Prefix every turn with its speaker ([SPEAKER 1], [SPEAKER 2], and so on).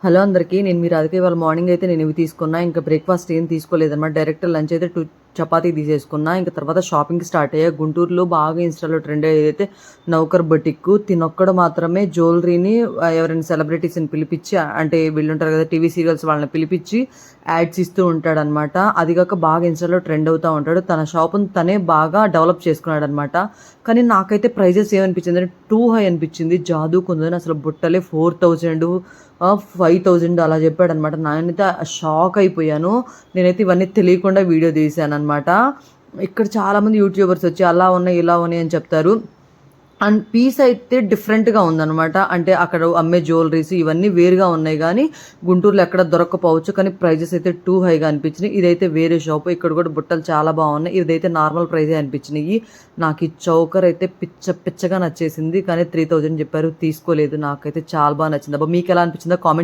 [SPEAKER 1] Hello అందరికీ, నేను మీ రాధిక. ఇవాళ మార్నింగ్ అయితే నేను ఇవి తీసుకున్నా. ఇంకా బ్రేక్ఫాస్ట్ ఏం తీసుకోలేదన్నమాట. డైరెక్ట్ లంచ్ అయితే చపాతీ తీసేసుకున్నా. ఇంకా తర్వాత షాపింగ్కి స్టార్ట్ అయ్యా. గుంటూరులో బాగా ఇన్స్టాలో ట్రెండ్ అయ్యేదైతే నౌకర్ బొటిక్. తినొక్కడు మాత్రమే జ్యువెలరీని ఎవరైనా సెలబ్రిటీస్ని పిలిపించి, అంటే వీళ్ళు ఉంటారు కదా టీవీ సీరియల్స్, వాళ్ళని పిలిపించి యాడ్స్ ఇస్తూ ఉంటాడనమాట. అది కాక బాగా ఇన్స్టాలో ట్రెండ్ అవుతూ ఉంటాడు. తన షాపును తనే బాగా డెవలప్ చేసుకున్నాడు అనమాట. కానీ నాకైతే ప్రైజెస్ ఏమనిపించింది అంటే టూ హై అనిపించింది. జాదూ కుందని అసలు బుట్టలే 4000, 5000 అలా చెప్పాడనమాట. నేనైతే షాక్ అయిపోయాను. నేనైతే ఇవన్నీ తెలియకుండా వీడియో తీశాను అనమాట. ఇక్కడ చాలామంది యూట్యూబర్స్ వచ్చి అలా ఉన్నాయి ఇలా ఉన్నాయి అని చెప్తారు. అండ్ పీస్ అయితే డిఫరెంట్గా ఉందన్నమాట. అంటే అక్కడ అమ్మే జ్యువెలరీస్ ఇవన్నీ వేరుగా ఉన్నాయి, కానీ గుంటూరులో ఎక్కడ దొరకపోవచ్చు. కానీ ప్రైజెస్ అయితే టూ హైగా అనిపించినాయి. ఇదైతే వేరే షాపు. ఇక్కడ కూడా బుట్టలు చాలా బాగున్నాయి. ఇదైతే నార్మల్ ప్రైజే అనిపించినాయి. నాకు ఈ చౌకర్ అయితే పిచ్చగా నచ్చేసింది. కానీ 3000 చెప్పారు, తీసుకోలేదు. నాకైతే చాలా బాగా నచ్చింది. అబ్బా, మీకు ఎలా అనిపించిందో కామెంట్